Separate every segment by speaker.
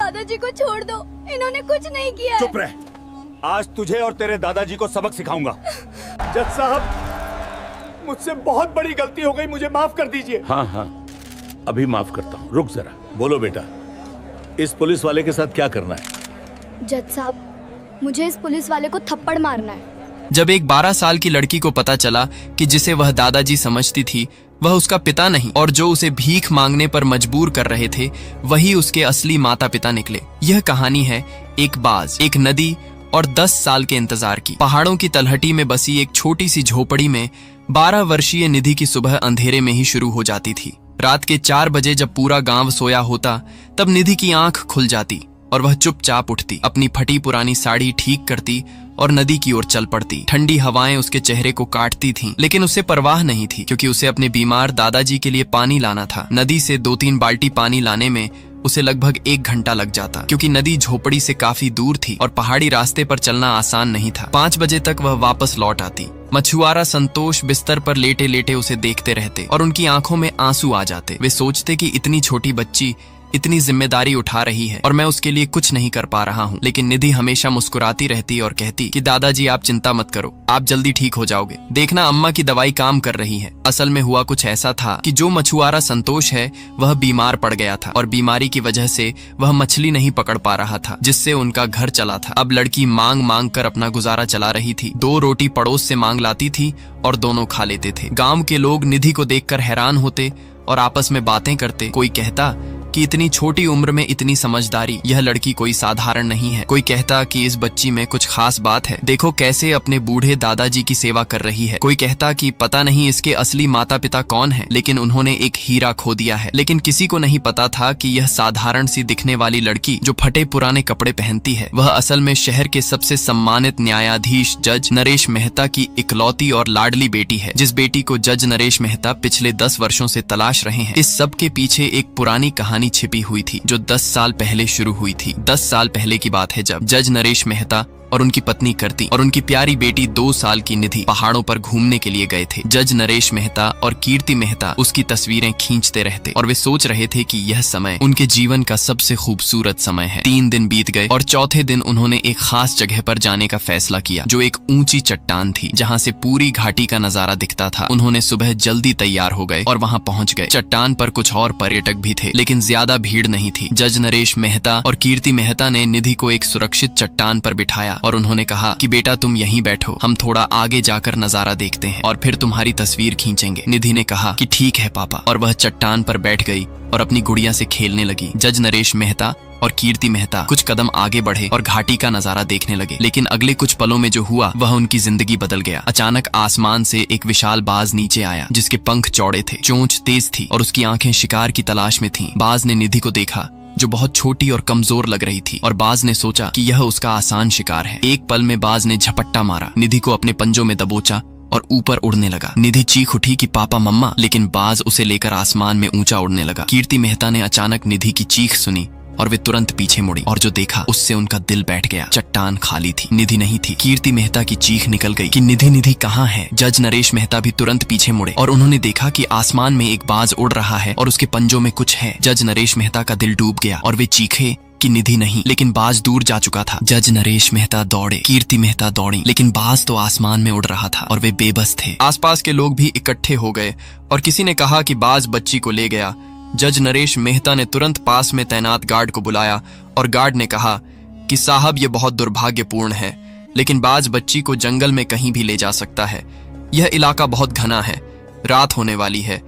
Speaker 1: दादाजी को छोड़ दो, इन्होंने कुछ नहीं किया है।
Speaker 2: चुप रह, आज तुझे और तेरे दादाजी को सबक सिखाऊंगा। जज साहब, मुझसे बहुत बड़ी गलती हो गई, मुझे माफ कर दीजिए।
Speaker 3: हाँ हाँ, अभी माफ करता हूँ। रुक जरा। बोलो बेटा, इस पुलिस वाले के साथ क्या करना है?
Speaker 1: जज साहब, मुझे इस पुलिस वाले को थप्पड़ मारना है।
Speaker 4: जब एक 12 साल की लड़की को पता चला कि जिसे वह दादाजी समझती थी वह उसका पिता नहीं और जो उसे भीख मांगने पर मजबूर कर रहे थे वही उसके असली माता पिता निकले। यह कहानी है एक बाज, एक नदी और 10 साल के इंतजार की। पहाड़ों की तलहटी में बसी एक छोटी सी झोपड़ी में 12 वर्षीय निधि की सुबह अंधेरे में ही शुरू हो जाती थी। रात के 4 बजे जब पूरा गांव सोया होता तब निधि की आंख खुल जाती और वह चुपचाप उठती, अपनी फटी पुरानी साड़ी ठीक करती और नदी की ओर चल पड़ती। ठंडी हवाएं उसके चेहरे को काटती थीं, लेकिन उसे परवाह नहीं थी क्योंकि उसे अपने बीमार दादाजी के लिए पानी लाना था। नदी से 2-3 बाल्टी पानी लाने में उसे लगभग 1 घंटा लग जाता क्योंकि नदी झोपड़ी से काफी दूर थी और पहाड़ी रास्ते पर चलना आसान नहीं था। 5 बजे तक वह वापस लौट आती। मछुआरा संतोष बिस्तर पर लेटे लेटे उसे देखते रहते और उनकी आंखों में आंसू आ जाते। वे सोचते कि इतनी छोटी बच्ची इतनी जिम्मेदारी उठा रही है और मैं उसके लिए कुछ नहीं कर पा रहा हूँ। लेकिन निधि हमेशा मुस्कुराती रहती और कहती कि दादाजी आप चिंता मत करो, आप जल्दी ठीक हो जाओगे। देखना अम्मा की दवाई काम कर रही है। असल में हुआ कुछ ऐसा था कि जो मछुआरा संतोष है वह बीमार पड़ गया था और बीमारी की वजह से वह मछली नहीं पकड़ पा रहा था जिससे उनका घर चला था। अब लड़की मांग मांग कर अपना गुजारा चला रही थी। 2 रोटी पड़ोस से मांग लाती थी और दोनों खा लेते थे। गाँव के लोग निधि को देखकर हैरान होते और आपस में बातें करते। कोई कहता कि इतनी छोटी उम्र में इतनी समझदारी, यह लड़की कोई साधारण नहीं है। कोई कहता कि इस बच्ची में कुछ खास बात है, देखो कैसे अपने बूढ़े दादाजी की सेवा कर रही है। कोई कहता कि पता नहीं इसके असली माता पिता कौन है, लेकिन उन्होंने एक हीरा खो दिया है। लेकिन किसी को नहीं पता था कि यह साधारण सी दिखने वाली लड़की जो फटे पुराने कपड़े पहनती है वह असल में शहर के सबसे सम्मानित न्यायाधीश जज नरेश मेहता की इकलौती और लाडली बेटी है, जिस बेटी को जज नरेश मेहता पिछले 10 वर्षों से तलाश रहे हैं। इस सब के पीछे एक पुरानी कहानी छिपी हुई थी जो 10 साल पहले शुरू हुई थी। 10 साल पहले की बात है जब जज नरेश मेहता और उनकी पत्नी करती और उनकी प्यारी बेटी 2 साल की निधि पहाड़ों पर घूमने के लिए गए थे। जज नरेश मेहता और कीर्ति मेहता उसकी तस्वीरें खींचते रहते और वे सोच रहे थे कि यह समय उनके जीवन का सबसे खूबसूरत समय है। 3 दिन बीत गए और चौथे दिन उन्होंने एक खास जगह पर जाने का फैसला किया जो एक ऊंची चट्टान थी जहाँ से पूरी घाटी का नजारा दिखता था। उन्होंने सुबह जल्दी तैयार हो गए और वहाँ पहुँच गए। चट्टान पर कुछ और पर्यटक भी थे लेकिन ज्यादा भीड़ नहीं थी। जज नरेश मेहता और कीर्ति मेहता ने निधि को एक सुरक्षित चट्टान पर बिठाया और उन्होंने कहा कि बेटा तुम यहीं बैठो, हम थोड़ा आगे जाकर नजारा देखते हैं और फिर तुम्हारी तस्वीर खींचेंगे। निधि ने कहा कि ठीक है पापा और वह चट्टान पर बैठ गई और अपनी गुड़िया से खेलने लगी। जज नरेश मेहता और कीर्ति मेहता कुछ कदम आगे बढ़े और घाटी का नजारा देखने लगे। लेकिन अगले कुछ पलों में जो हुआ वह उनकी जिंदगी बदल गया। अचानक आसमान से एक विशाल बाज नीचे आया जिसके पंख चौड़े थे, चोंच तेज थी और उसकी आंखें शिकार की तलाश में थीं। बाज ने निधि को देखा जो बहुत छोटी और कमजोर लग रही थी और बाज ने सोचा कि यह उसका आसान शिकार है। एक पल में बाज ने झपट्टा मारा, निधि को अपने पंजों में दबोचा और ऊपर उड़ने लगा। निधि चीख उठी कि पापा मम्मा, लेकिन बाज उसे लेकर आसमान में ऊंचा उड़ने लगा। कीर्ति मेहता ने अचानक निधि की चीख सुनी और वे तुरंत पीछे मुड़ी और जो देखा उससे उनका दिल बैठ गया। चट्टान खाली थी, निधि नहीं थी। कीर्ति मेहता की चीख निकल गई कि निधि निधि कहाँ है। जज नरेश मेहता भी तुरंत पीछे मुड़े और उन्होंने देखा कि आसमान में एक बाज उड़ रहा है और उसके पंजों में कुछ है। जज नरेश मेहता का दिल डूब गया और वे चीखे कि निधि नहीं, लेकिन बाज दूर जा चुका था। जज नरेश मेहता दौड़े, कीर्ति मेहता दौड़ी, लेकिन बाज तो आसमान में उड़ रहा था और वे बेबस थे। आसपास के लोग भी इकट्ठे हो गए और किसी ने कहा कि बाज बच्ची को ले गया। जज नरेश मेहता ने तुरंत पास में तैनात गार्ड को बुलाया और गार्ड ने कहा कि साहब ये बहुत दुर्भाग्यपूर्ण है, लेकिन बाज बच्ची को जंगल में कहीं भी ले जा सकता है। यह इलाका बहुत घना है, रात होने वाली है,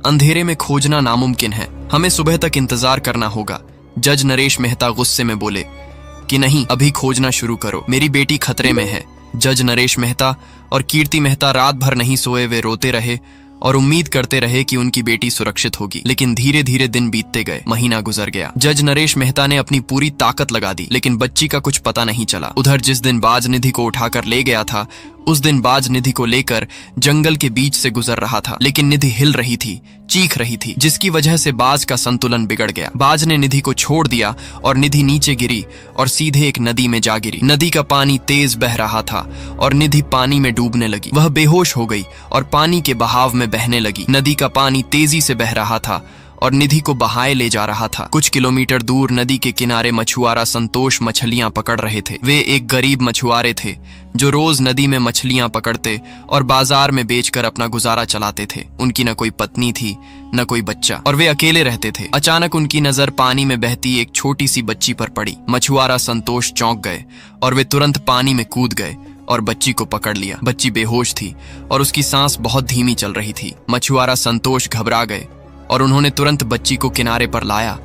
Speaker 4: अंधेरे में खोजना नामुमकिन है, हमें सुबह तक इंतजार करना होगा। जज नरेश मेहता गुस्से में बोले कि नहीं, अभी खोजना शुरू करो, मेरी बेटी खतरे में है। जज नरेश मेहता और कीर्ति मेहता रात भर नहीं सोए, वे रोते रहे और उम्मीद करते रहे कि उनकी बेटी सुरक्षित होगी। लेकिन धीरे धीरे दिन बीतते गए, महीना गुजर गया। जज नरेश मेहता ने अपनी पूरी ताकत लगा दी लेकिन बच्ची का कुछ पता नहीं चला। उधर जिस दिन बाज निधि को उठाकर ले गया था उस दिन बाज निधि को लेकर जंगल के बीच से गुजर रहा था, लेकिन निधि हिल रही थी, चीख रही थी, जिसकी वजह से बाज का संतुलन बिगड़ गया। बाज ने निधि को छोड़ दिया और निधि नीचे गिरी और सीधे एक नदी में जा गिरी। नदी का पानी तेज बह रहा था और निधि पानी में डूबने लगी। वह बेहोश हो गई और पानी के बहाव में बहने लगी। नदी का पानी तेजी से बह रहा था और निधि को बहाए ले जा रहा था। कुछ किलोमीटर दूर नदी के किनारे मछुआरा संतोष मछलियां पकड़ रहे थे। वे एक गरीब मछुआरे थे जो रोज नदी में मछलियां पकड़ते और बाजार में बेचकर अपना गुजारा चलाते थे। उनकी न कोई पत्नी थी न कोई बच्चा और वे अकेले रहते थे। अचानक उनकी नजर पानी में बहती एक छोटी सी बच्ची पर पड़ी। मछुआरा संतोष चौंक गए और वे तुरंत पानी में कूद गए और बच्ची को पकड़ लिया। बच्ची बेहोश थी और उसकी सांस बहुत धीमी चल रही थी। मछुआरा संतोष घबरा गए और उन्होंने तुरंत बच्ची को किनारे पर लाया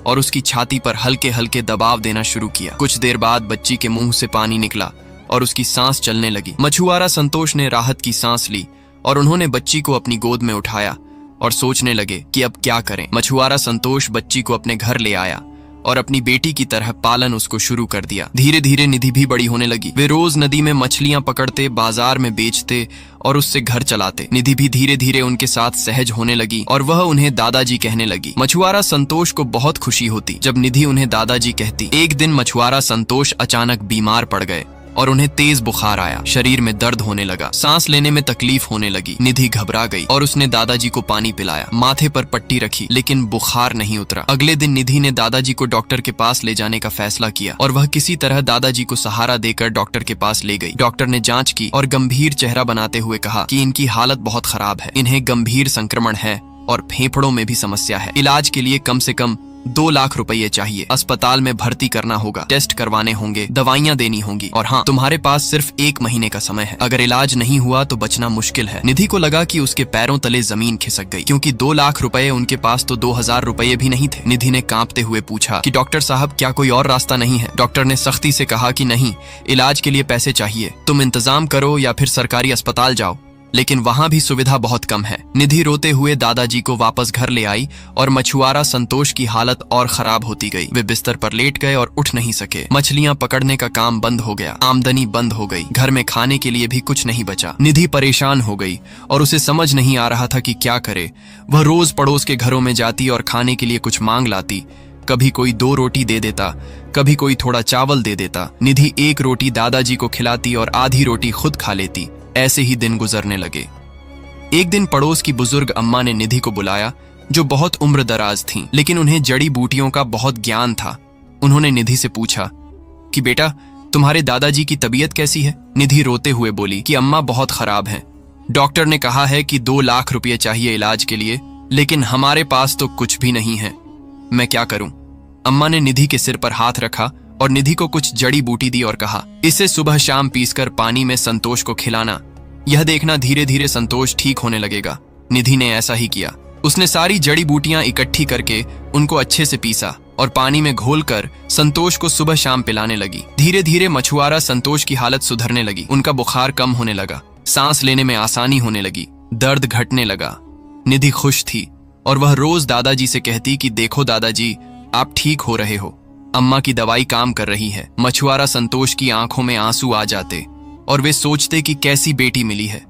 Speaker 4: और उसकी छाती पर हल्के हल्के दबाव देना शुरू किया। कुछ देर बाद बच्ची के मुंह से पानी निकला और उसकी सांस चलने लगी। मछुआरा संतोष ने राहत की सांस ली और उन्होंने बच्ची को अपनी गोद में उठाया और सोचने लगे कि अब क्या करें। मछुआरा संतोष बच्ची को अपने घर ले आया और अपनी बेटी की तरह पालन उसको शुरू कर दिया। धीरे धीरे निधि भी बड़ी होने लगी। वे रोज नदी में मछलियां पकड़ते, बाजार में बेचते और उससे घर चलाते। निधि भी धीरे धीरे उनके साथ सहज होने लगी और वह उन्हें दादाजी कहने लगी। मछुआरा संतोष को बहुत खुशी होती जब निधि उन्हें दादाजी कहती। एक दिन मछुआरा संतोष अचानक बीमार पड़ गए और उन्हें तेज बुखार आया। शरीर में दर्द होने लगा, सांस लेने में तकलीफ होने लगी। निधि घबरा गई और उसने दादाजी को पानी पिलाया, माथे पर पट्टी रखी, लेकिन बुखार नहीं उतरा। अगले दिन निधि ने दादाजी को डॉक्टर के पास ले जाने का फैसला किया और वह किसी तरह दादाजी को सहारा देकर डॉक्टर के पास ले गई। डॉक्टर ने जांच की और गंभीर चेहरा बनाते हुए कहा कि इनकी हालत बहुत खराब है, इन्हें गंभीर संक्रमण है और फेफड़ों में भी समस्या है। इलाज के लिए कम से कम 2 लाख रुपए चाहिए। अस्पताल में भर्ती करना होगा, टेस्ट करवाने होंगे, दवाइयां देनी होंगी और हाँ, तुम्हारे पास सिर्फ 1 महीने का समय है। अगर इलाज नहीं हुआ तो बचना मुश्किल है। निधि को लगा कि उसके पैरों तले जमीन खिसक गई, क्योंकि 2 लाख रुपए उनके पास तो 2000 रुपए भी नहीं थे। निधि ने कांपते हुए पूछा कि डॉक्टर साहब, क्या कोई और रास्ता नहीं है? डॉक्टर ने सख्ती से कहा कि नहीं, इलाज के लिए पैसे चाहिए, तुम इंतजाम करो या फिर सरकारी अस्पताल जाओ, लेकिन वहां भी सुविधा बहुत कम है। निधि रोते हुए दादाजी को वापस घर ले आई और मछुआरा संतोष की हालत और खराब होती गई। वे बिस्तर पर लेट गए और उठ नहीं सके। मछलियां पकड़ने का काम बंद हो गया, आमदनी बंद हो गई, घर में खाने के लिए भी कुछ नहीं बचा। निधि परेशान हो गई और उसे समझ नहीं आ रहा था कि क्या करे। वह रोज पड़ोस के घरों में जाती और खाने के लिए कुछ मांग लाती। कभी कोई 2 रोटी दे देता, कभी कोई थोड़ा चावल दे देता। निधि 1 रोटी दादाजी को खिलाती और आधी रोटी खुद खा लेती। ऐसे ही दिन गुजरने लगे। एक दिन पड़ोस की बुजुर्ग अम्मा ने निधि को बुलाया, जो बहुत उम्र दराज थीं, लेकिन उन्हें जड़ी बूटियों का बहुत ज्ञान था। उन्होंने निधि से पूछा कि बेटा, तुम्हारे दादाजी की तबीयत कैसी है? निधि रोते हुए बोली कि अम्मा बहुत खराब हैं। डॉक्टर ने कहा है कि 2 लाख रुपये चाहिए इलाज के लिए, लेकिन हमारे पास तो कुछ भी नहीं है। मैं क्या करूं? अम्मा ने निधि के सिर पर हाथ रखा और निधि को कुछ जड़ी बूटी दी और कहा, इसे सुबह शाम पीसकर पानी में संतोष को खिलाना। यह देखना धीरे धीरे संतोष ठीक होने लगेगा। निधि ने ऐसा ही किया। उसने सारी जड़ी बूटियां इकट्ठी करके उनको अच्छे से पीसा और पानी में घोलकर संतोष को सुबह शाम पिलाने लगी। धीरे धीरे मछुआरा संतोष की हालत सुधरने लगी। उनका बुखार कम होने लगा, सांस लेने में आसानी होने लगी, दर्द घटने लगा। निधि खुश थी और वह रोज दादाजी से कहती कि देखो दादाजी, आप ठीक हो रहे हो, अम्मा की दवाई काम कर रही है। मछुआरा संतोष की आंखों में आंसू आ जाते और वे सोचते कि कैसी बेटी मिली है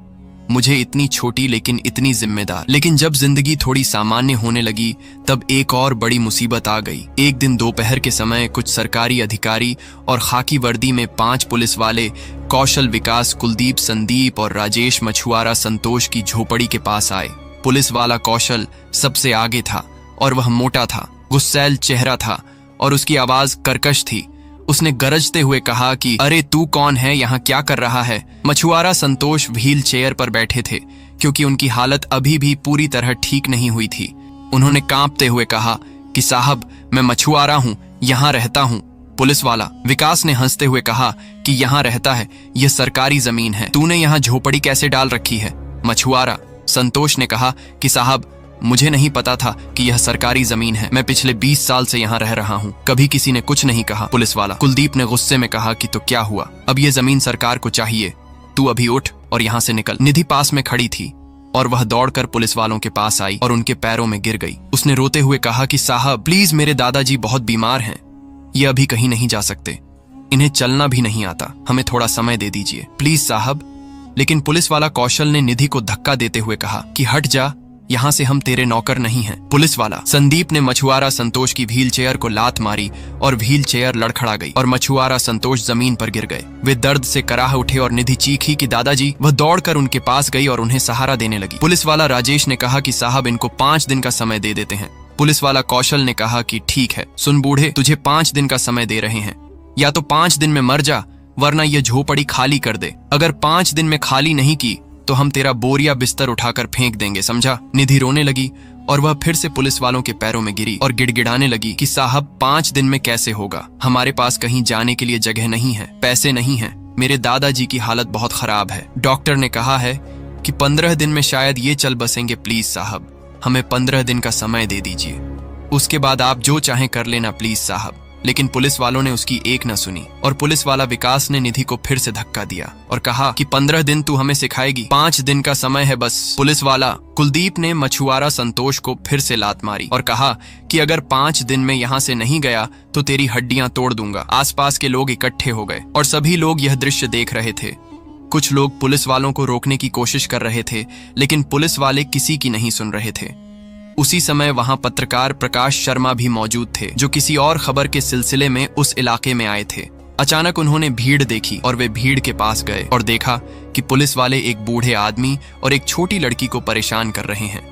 Speaker 4: मुझे, इतनी छोटी लेकिन इतनी जिम्मेदार। लेकिन जब जिंदगी थोड़ी सामान्य होने लगी तब एक और बड़ी मुसीबत आ गई। एक दिन दोपहर के समय कुछ सरकारी अधिकारी और खाकी वर्दी में 5 पुलिस वाले कौशल, विकास, कुलदीप, संदीप और राजेश मछुआरा संतोष की झोपड़ी के पास आए। पुलिस वाला कौशल सबसे आगे था और वह मोटा था, गुस्सैल चेहरा था और उसकी आवाज कर्कश थी। उसने गरजते हुए कहा कि अरे तू कौन है, यहाँ क्या कर रहा है? मछुआरा संतोष व्हील चेयर पर बैठे थे क्योंकि उनकी हालत अभी भी पूरी तरह ठीक नहीं हुई थी। उन्होंने कांपते हुए कहा कि साहब, मैं मछुआरा हूँ, यहाँ रहता हूँ। पुलिस वाला विकास ने हंसते हुए कहा कि यहाँ रहता है, यह सरकारी जमीन है, तूने यहाँ झोपड़ी कैसे डाल रखी है? मछुआरा संतोष ने कहा कि साहब, मुझे नहीं पता था कि यह सरकारी जमीन है, मैं पिछले 20 साल से यहाँ रह रहा हूँ, कभी किसी ने कुछ नहीं कहा। पुलिस वाला कुलदीप ने गुस्से में कहा कि तो क्या हुआ, अब ये जमीन सरकार को चाहिए, तू अभी उठ और यहाँ से निकल। निधि पास में खड़ी थी और वह दौड़कर पुलिस वालों के पास आई और उनके पैरों में गिर गई। उसने रोते हुए कहा कि साहब प्लीज, मेरे दादाजी बहुत बीमार हैं, ये अभी कहीं नहीं जा सकते, इन्हें चलना भी नहीं आता, हमें थोड़ा समय दे दीजिए प्लीज साहब। लेकिन पुलिस वाला कौशल ने निधि को धक्का देते हुए कहा कि हट जा, यहाँ से हम तेरे नौकर नहीं हैं। पुलिस वाला संदीप ने मछुआरा संतोष की व्हील चेयर को लात मारी और व्हील चेयर लड़खड़ा गई और मछुआरा संतोष जमीन पर गिर गए। वे दर्द से कराह उठे और निधि चीखी कि दादाजी। वह दौड़कर उनके पास गई और उन्हें सहारा देने लगी। पुलिस वाला राजेश ने कहा कि साहब, इनको 5 दिन का समय दे देते हैं, पुलिस वाला कौशल ने कहा कि ठीक है, सुन बूढ़े, तुझे 5 दिन का समय दे रहे हैं। या तो 5 दिन में मर जा, वरना यह झोपड़ी खाली कर दे। अगर 5 दिन में खाली नहीं की तो हम तेरा बोरिया बिस्तर उठाकर फेंक देंगे, समझा? निधि रोने लगी और वह फिर से पुलिस वालों के पैरों में गिरी और गिड़गिड़ाने लगी कि साहब 5 दिन में कैसे होगा? हमारे पास कहीं जाने के लिए जगह नहीं है, पैसे नहीं है, मेरे दादाजी की हालत बहुत खराब है। डॉक्टर ने कहा है कि 15 दिन में शायद ये चल बसेंगे। प्लीज साहब, हमें 15 दिन का समय दे दीजिए, उसके बाद आप जो चाहें कर लेना प्लीज साहब। लेकिन पुलिस वालों ने उसकी एक न सुनी और पुलिस वाला विकास ने निधि को फिर से धक्का दिया और कहा कि 15 दिन तू हमें सिखाएगी, 5 दिन का समय है बस। पुलिस वाला कुलदीप ने मछुआरा संतोष को फिर से लात मारी और कहा कि अगर 5 दिन में यहाँ से नहीं गया तो तेरी हड्डियां तोड़ दूंगा। आसपास के लोग इकट्ठे हो गए और सभी लोग यह दृश्य देख रहे थे। कुछ लोग पुलिस वालों को रोकने की कोशिश कर रहे थे, लेकिन पुलिस वाले किसी की नहीं सुन रहे थे। उसी समय वहां पत्रकार प्रकाश शर्मा भी मौजूद थे, जो किसी और खबर के सिलसिले में उस इलाके में आए थे। अचानक उन्होंने भीड़ देखी और वे भीड़ के पास गए और देखा कि पुलिस वाले एक बूढ़े आदमी और एक छोटी लड़की को परेशान कर रहे हैं।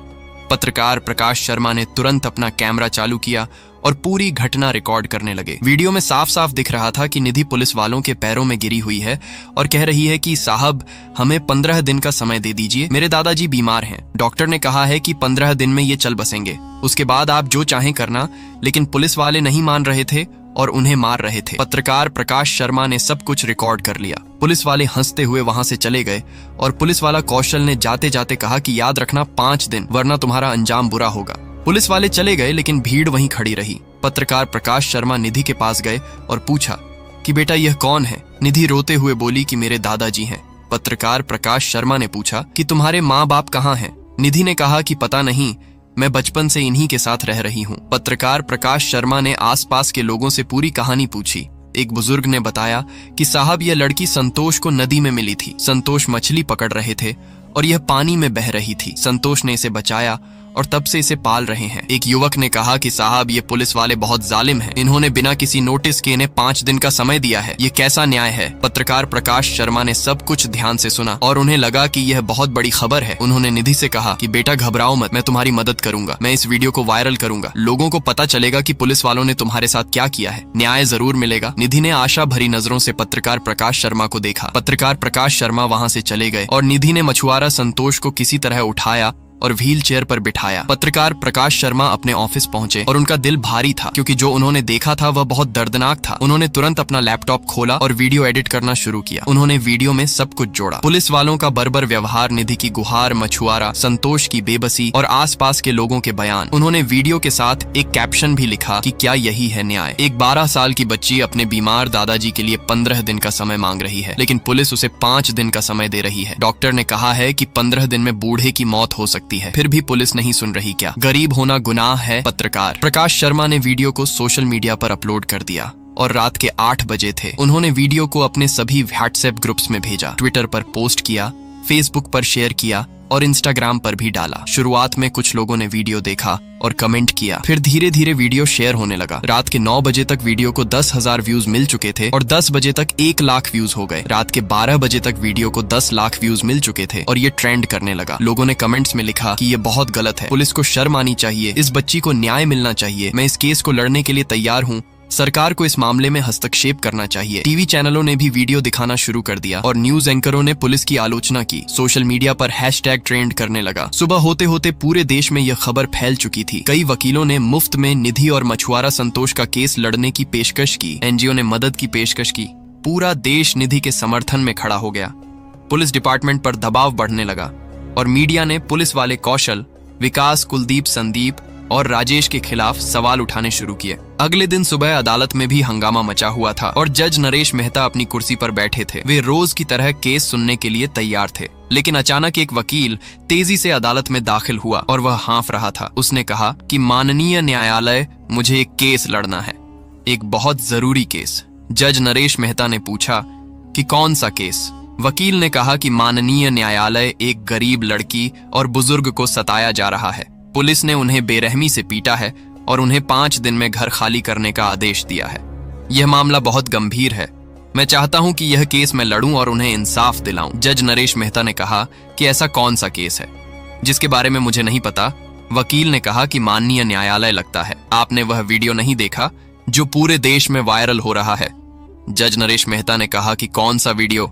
Speaker 4: पत्रकार प्रकाश शर्मा ने तुरंत अपना कैमरा चालू किया और पूरी घटना रिकॉर्ड करने लगे। वीडियो में साफ साफ दिख रहा था कि निधि पुलिस वालों के पैरों में गिरी हुई है और कह रही है कि साहब, हमें 15 दिन का समय दे दीजिए, मेरे दादाजी बीमार हैं। डॉक्टर ने कहा है कि 15 दिन में ये चल बसेंगे, उसके बाद आप जो चाहें करना। लेकिन पुलिस वाले नहीं मान रहे थे और उन्हें मार रहे थे। पत्रकार प्रकाश शर्मा ने सब कुछ रिकॉर्ड कर लिया। पुलिस वाले हंसते हुए वहां से चले गए और पुलिस वाला कौशल ने जाते जाते कहा कि याद रखना 5 दिन, वरना तुम्हारा अंजाम बुरा होगा। पुलिस वाले चले गए, लेकिन भीड़ वहीं खड़ी रही। पत्रकार प्रकाश शर्मा निधि के पास गए और पूछा कि बेटा यह कौन है? निधि रोते हुए बोली कि मेरे दादाजी हैं। पत्रकार प्रकाश शर्मा ने पूछा कि तुम्हारे माँ बाप कहाँ हैं? निधि ने कहा कि पता नहीं, मैं बचपन से इन्हीं के साथ रह रही हूँ। पत्रकार प्रकाश शर्मा ने आसपास के लोगों से पूरी कहानी पूछी। एक बुजुर्ग ने बताया कि साहब, यह लड़की संतोष को नदी में मिली थी। संतोष मछली पकड़ रहे थे और यह पानी में बह रही थी। संतोष ने इसे बचाया और तब से इसे पाल रहे हैं। एक युवक ने कहा कि साहब, ये पुलिस वाले बहुत जालिम हैं। इन्होंने बिना किसी नोटिस के इन्हें 5 दिन का समय दिया है, ये कैसा न्याय है? पत्रकार प्रकाश शर्मा ने सब कुछ ध्यान से सुना और उन्हें लगा कि यह बहुत बड़ी खबर है। उन्होंने निधि से कहा कि बेटा घबराओ मत, मैं तुम्हारी मदद करूंगा, मैं इस वीडियो को वायरल करूंगा, लोगों को पता चलेगा कि पुलिस वालों ने तुम्हारे साथ क्या किया है, न्याय जरूर मिलेगा। निधि ने आशा भरी नजरों से पत्रकार प्रकाश शर्मा को देखा। पत्रकार प्रकाश शर्मा वहां से चले गए और निधि ने मछुआरा संतोष को किसी तरह उठाया और व्हील चेयर पर बिठाया। पत्रकार प्रकाश शर्मा अपने ऑफिस पहुंचे और उनका दिल भारी था, क्योंकि जो उन्होंने देखा था वह बहुत दर्दनाक था। उन्होंने तुरंत अपना लैपटॉप खोला और वीडियो एडिट करना शुरू किया। उन्होंने वीडियो में सब कुछ जोड़ा, पुलिस वालों का बर्बर व्यवहार, निधि की गुहार, मछुआरा संतोष की बेबसी और आसपास के लोगों के बयान। उन्होंने वीडियो के साथ एक कैप्शन भी लिखा कि क्या यही है न्याय? एक 12 साल की बच्ची अपने बीमार दादाजी के लिए 15 दिन का समय मांग रही है, लेकिन पुलिस उसे 5 दिन का समय दे रही है। डॉक्टर ने कहा है कि 15 दिन में बूढ़े की मौत हो सकती है, फिर भी पुलिस नहीं सुन रही। क्या गरीब होना गुनाह है? पत्रकार प्रकाश शर्मा ने वीडियो को सोशल मीडिया पर अपलोड कर दिया और रात के 8 बजे थे। उन्होंने वीडियो को अपने सभी व्हाट्सएप ग्रुप्स में भेजा, ट्विटर पर पोस्ट किया, फेसबुक पर शेयर किया और इंस्टाग्राम पर भी डाला। शुरुआत में कुछ लोगों ने वीडियो देखा और कमेंट किया, फिर धीरे धीरे वीडियो शेयर होने लगा। रात के 9 बजे तक वीडियो को 10,000 व्यूज मिल चुके थे और 10 बजे तक 1 लाख व्यूज हो गए। रात के 12 बजे तक वीडियो को 10 लाख व्यूज मिल चुके थे और ये ट्रेंड करने लगा। लोगों ने कमेंट्स में लिखा कि ये बहुत गलत है, पुलिस को शर्म आनी चाहिए, इस बच्ची को न्याय मिलना चाहिए, मैं इस केस को लड़ने के लिए तैयार हूँ, सरकार को इस मामले में हस्तक्षेप करना चाहिए। टीवी चैनलों ने भी वीडियो दिखाना शुरू कर दिया और न्यूज एंकरों ने पुलिस की आलोचना की। सोशल मीडिया पर हैशटैग ट्रेंड करने लगा। सुबह होते होते पूरे देश में यह खबर फैल चुकी थी। कई वकीलों ने मुफ्त में निधि और मछुआरा संतोष का केस लड़ने की पेशकश की। एनजीओ ने मदद की पेशकश की। पूरा देश निधि के समर्थन में खड़ा हो गया। पुलिस डिपार्टमेंट पर दबाव बढ़ने लगा और मीडिया ने पुलिस वाले कौशल, विकास, कुलदीप, संदीप और राजेश के खिलाफ सवाल उठाने शुरू किए। अगले दिन सुबह अदालत में भी हंगामा मचा हुआ था और जज नरेश मेहता अपनी कुर्सी पर बैठे थे। वे रोज की तरह केस सुनने के लिए तैयार थे, लेकिन अचानक एक वकील तेजी से अदालत में दाखिल हुआ और वह हाँफ रहा था। उसने कहा कि माननीय न्यायालय, मुझे एक केस लड़ना है, एक बहुत जरूरी केस। जज नरेश मेहता ने पूछा कि कौन सा केस? वकील ने कहा कि माननीय न्यायालय, एक गरीब लड़की और बुजुर्ग को सताया जा रहा है। पुलिस ने उन्हें बेरहमी से पीटा है और उन्हें 5 दिन में घर खाली करने का आदेश दिया है। यह मामला बहुत गंभीर है। मैं चाहता हूं कि यह केस मैं लड़ूं और उन्हें इंसाफ दिलाऊं। जज नरेश मेहता ने कहा कि ऐसा कौन सा केस है जिसके बारे में मुझे नहीं पता? वकील ने कहा कि माननीय न्यायालय, लगता है आपने वह वीडियो नहीं देखा जो पूरे देश में वायरल हो रहा है। जज नरेश मेहता ने कहा कि कौन सा वीडियो?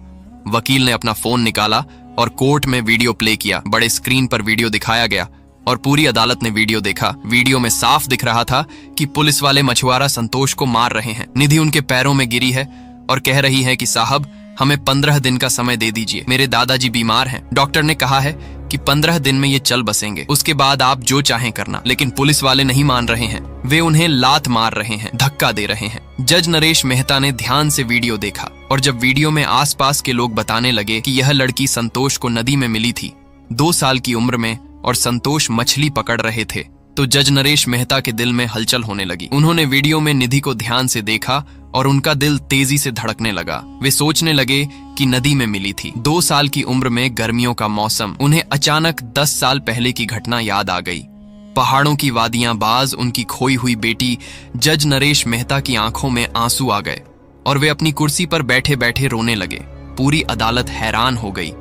Speaker 4: वकील ने अपना फोन निकाला और कोर्ट में वीडियो प्ले किया। बड़े स्क्रीन पर वीडियो दिखाया गया और पूरी अदालत ने वीडियो देखा। वीडियो में साफ दिख रहा था कि पुलिस वाले मछुआरा संतोष को मार रहे हैं। निधि उनके पैरों में गिरी है और कह रही है कि साहब, हमें 15 दिन का समय दे दीजिए, मेरे दादाजी बीमार हैं। डॉक्टर ने कहा है कि 15 दिन में ये चल बसेंगे, उसके बाद आप जो चाहें करना। लेकिन पुलिस वाले नहीं मान रहे हैं, वे उन्हें लात मार रहे हैं, धक्का दे रहे हैं। जज नरेश मेहता ने ध्यान से वीडियो देखा और जब वीडियो में आसपास के लोग बताने लगे कि यह लड़की संतोष को नदी में मिली थी 2 साल की उम्र में और संतोष मछली पकड़ रहे थे, तो जज नरेश मेहता के दिल में हलचल होने लगी। उन्होंने वीडियो में निधि को ध्यान से देखा और उनका दिल तेजी से धड़कने लगा। वे सोचने लगे कि नदी में मिली थी। 2 साल की उम्र में, गर्मियों का मौसम। उन्हें अचानक 10 साल पहले की घटना याद आ गई। पहाड़ों की वादियां बाज, उनकी खोई हुई बेटी। जज नरेश मेहता की आंखों में आंसू आ गए और वे अपनी कुर्सी पर बैठे बैठे रोने लगे। पूरी अदालत हैरान हो गई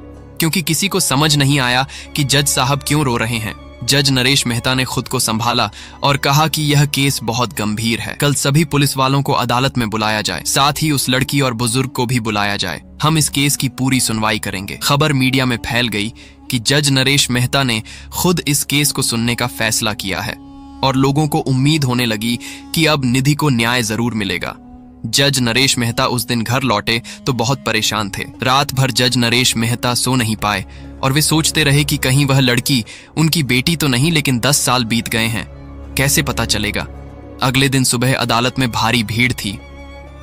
Speaker 4: क्योंकि किसी को समझ नहीं आया कि जज साहब क्यों रो रहे हैं। जज नरेश मेहता ने खुद को संभाला और कहा कि यह केस बहुत गंभीर है। कल सभी पुलिस वालों को अदालत में बुलाया जाए, साथ ही उस लड़की और बुजुर्ग को भी बुलाया जाए। हम इस केस की पूरी सुनवाई करेंगे। खबर मीडिया में फैल गई कि जज नरेश मेहता ने खुद इस केस को सुनने का फैसला किया है और लोगों को उम्मीद होने लगी कि अब निधि को न्याय जरूर मिलेगा। जज नरेश मेहता उस दिन घर लौटे तो बहुत परेशान थे। रात भर जज नरेश मेहता सो नहीं पाए और वे सोचते रहे कि कहीं वह लड़की उनकी बेटी तो नहीं, लेकिन 10 साल बीत गए हैं, कैसे पता चलेगा। अगले दिन सुबह अदालत में भारी भीड़ थी।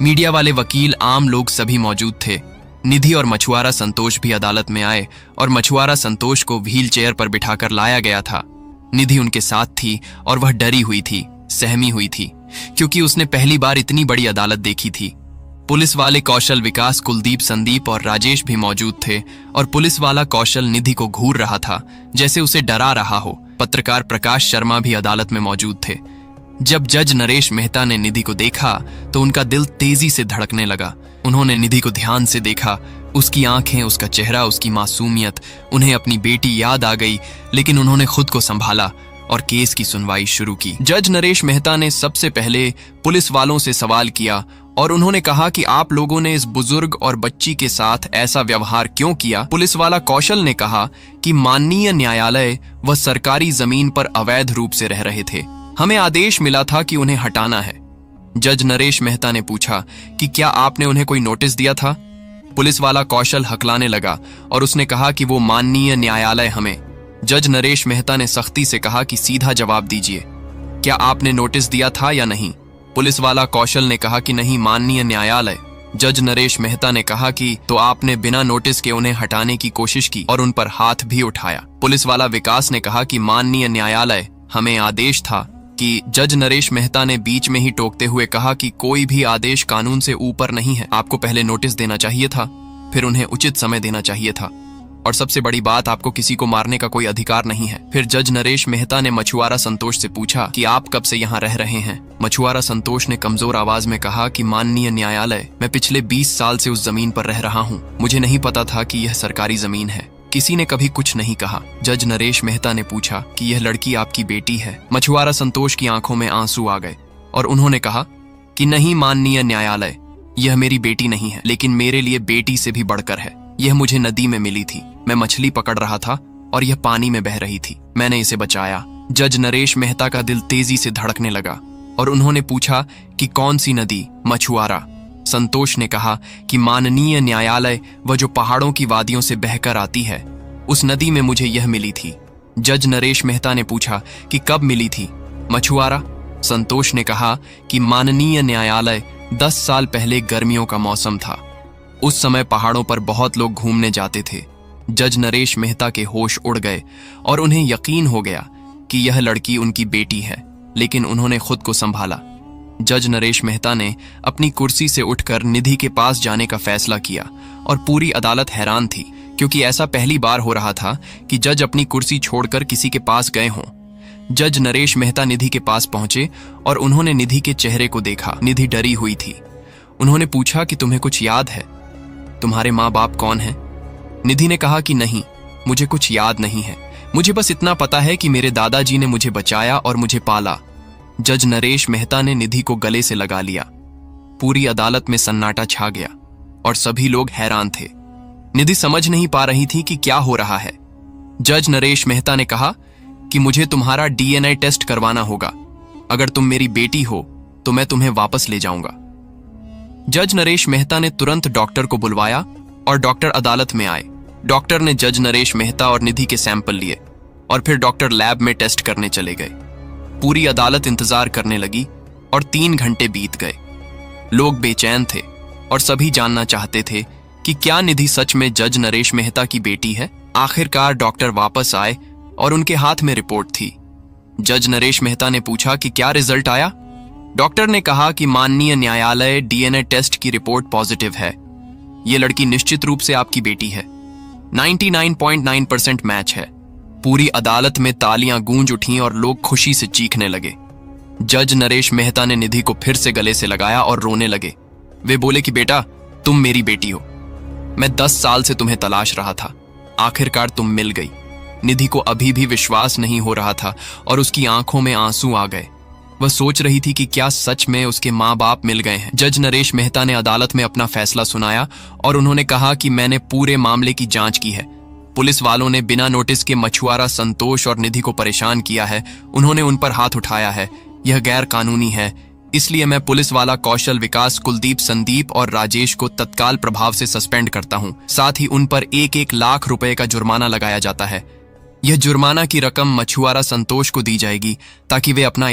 Speaker 4: मीडिया वाले, वकील, आम लोग सभी मौजूद थे। निधि और मछुआरा संतोष भी अदालत में आए और मछुआरा संतोष को व्हील चेयर पर बिठाकर लाया गया था। निधि उनके साथ थी और वह डरी हुई थी, सहमी हुई थी, क्योंकि उसने पहली बार इतनी बड़ी अदालत देखी थी। पुलिस वाले कौशल, विकास, कुलदीप, संदीप और राजेश भी मौजूद थे और पुलिस वाला कौशल निधि को घूर रहा था, जैसे उसे डरा रहा हो। पत्रकार प्रकाश शर्मा भी अदालत में मौजूद थे। जब जज नरेश मेहता ने निधि को देखा तो उनका दिल तेजी से धड़कने लगा। उन्होंने निधि को ध्यान से देखा, उसकी आंखें, उसका चेहरा, उसकी मासूमियत। उन्हें अपनी बेटी याद आ गई, लेकिन उन्होंने खुद को संभाला और केस की सुनवाई शुरू की। जज नरेश मेहता ने सबसे पहले पुलिस वालों से सवाल किया और उन्होंने कहा कि आप लोगों ने इस बुजुर्ग और बच्ची के साथ ऐसा व्यवहार क्यों किया। पुलिस वाला कौशल ने कहा कि माननीय न्यायालय, वह सरकारी जमीन पर अवैध रूप से रह रहे थे, हमें आदेश मिला था कि उन्हें हटाना है। जज नरेश मेहता ने पूछा कि क्या आपने उन्हें कोई नोटिस दिया था। पुलिस वाला कौशल हकलाने लगा और उसने कहा कि वो माननीय न्यायालय हमें। जज नरेश मेहता ने सख्ती से कहा कि सीधा जवाब दीजिए, क्या आपने नोटिस दिया था या नहीं। पुलिस वाला कौशल ने कहा कि नहीं माननीय न्यायालय। जज नरेश मेहता ने कहा कि तो आपने बिना नोटिस के उन्हें हटाने की कोशिश की और उन पर हाथ भी उठाया। पुलिस वाला विकास ने कहा कि माननीय न्यायालय, हमें आदेश था कि जज नरेश मेहता ने बीच में ही टोकते हुए कहा कि कोई भी आदेश कानून से ऊपर नहीं है। आपको पहले नोटिस देना चाहिए था, फिर उन्हें उचित समय देना चाहिए था, और सबसे बड़ी बात, आपको किसी को मारने का कोई अधिकार नहीं है। फिर जज नरेश मेहता ने मछुआरा संतोष से पूछा कि आप कब से यहाँ रह रहे हैं। मछुआरा संतोष ने कमजोर आवाज में कहा कि माननीय न्यायालय, मैं पिछले 20 साल से उस जमीन पर रह रहा हूँ। मुझे नहीं पता था कि यह सरकारी जमीन है। किसी ने कभी कुछ नहीं कहा। जज नरेश मेहता ने पूछा कि यह लड़की आपकी बेटी है। मछुआरा संतोष की आंखों में आंसू आ गए और उन्होंने कहा कि नहीं माननीय न्यायालय, यह मेरी बेटी नहीं है, लेकिन मेरे लिए बेटी से भी बढ़कर है। यह मुझे नदी में मिली थी, मैं मछली पकड़ रहा था और यह पानी में बह रही थी, मैंने इसे बचाया। जज नरेश मेहता का दिल तेजी से धड़कने लगा और उन्होंने पूछा कि कौन सी नदी। मछुआरा संतोष ने कहा कि माननीय न्यायालय, वह जो पहाड़ों की वादियों से बहकर आती है, उस नदी में मुझे यह मिली थी। जज नरेश मेहता ने पूछा कि कब मिली थी। मछुआरा संतोष ने कहा कि माननीय न्यायालय, 10 साल पहले गर्मियों का मौसम था। उस समय पहाड़ों पर बहुत लोग घूमने जाते थे। जज नरेश मेहता के होश उड़ गए और उन्हें यकीन हो गया कि यह लड़की उनकी बेटी है, लेकिन उन्होंने खुद को संभाला। जज नरेश मेहता ने अपनी कुर्सी से उठकर निधि के पास जाने का फैसला किया और पूरी अदालत हैरान थी, क्योंकि ऐसा पहली बार हो रहा था कि जज अपनी कुर्सी छोड़कर किसी के पास गए हों। जज नरेश मेहता निधि के पास पहुंचे और उन्होंने निधि के चेहरे को देखा। निधि डरी हुई थी। उन्होंने पूछा कि तुम्हें कुछ याद है, तुम्हारे माँ बाप कौन हैं। निधि ने कहा कि नहीं, मुझे कुछ याद नहीं है, मुझे बस इतना पता है कि मेरे दादाजी ने मुझे बचाया और मुझे पाला। जज नरेश मेहता ने निधि को गले से लगा लिया। पूरी अदालत में सन्नाटा छा गया और सभी लोग हैरान थे। निधि समझ नहीं पा रही थी कि क्या हो रहा है। जज नरेश मेहता ने कहा कि मुझे तुम्हारा डीएनए टेस्ट करवाना होगा। अगर तुम मेरी बेटी हो तो मैं तुम्हें वापस ले जाऊंगा। जज नरेश मेहता ने तुरंत डॉक्टर को बुलवाया और डॉक्टर अदालत में आए। डॉक्टर ने जज नरेश मेहता और निधि के सैंपल लिए और फिर डॉक्टर लैब में टेस्ट करने चले गए। पूरी अदालत इंतजार करने लगी और 3 घंटे बीत गए। लोग बेचैन थे और सभी जानना चाहते थे कि क्या निधि सच में जज नरेश मेहता की बेटी है। आखिरकार डॉक्टर वापस आए और उनके हाथ में रिपोर्ट थी। जज नरेश मेहता ने पूछा कि क्या रिजल्ट आया। डॉक्टर ने कहा कि माननीय न्यायालय, डीएनए टेस्ट की रिपोर्ट पॉजिटिव है। ये लड़की निश्चित रूप से आपकी बेटी है। 99.9% मैच है। पूरी अदालत में तालियां गूंज उठीं और लोग खुशी से चीखने लगे। जज नरेश मेहता ने निधि को फिर से गले से लगाया और रोने लगे। वे बोले कि बेटा, तुम मेरी बेटी हो। मैं 10 साल से तुम्हें तलाश रहा था। आखिरकार तुम मिल गई। निधि को अभी भी विश्वास नहीं हो रहा था और उसकी आंखों में आंसू आ गए। वह सोच रही थी कि क्या सच में उसके माँ बाप मिल गए हैं। जज नरेश मेहता ने अदालत में अपना फैसला सुनाया और उन्होंने कहा कि मैंने पूरे मामले की जांच की है। पुलिस वालों ने बिना नोटिस के मछुआरा संतोष और निधि को परेशान किया है। उन्होंने उन पर हाथ उठाया है। यह गैर कानूनी है। इसलिए मैं पुलिस वाला कौशल विकास, कुलदीप, संदीप और राजेश को तत्काल प्रभाव से सस्पेंड करता हूं। साथ ही उन पर 1-1 लाख रुपए का जुर्माना लगाया जाता है। यह जुर्माना की रकम मछुआरा संतोष को दी जाएगी ताकि वे अपना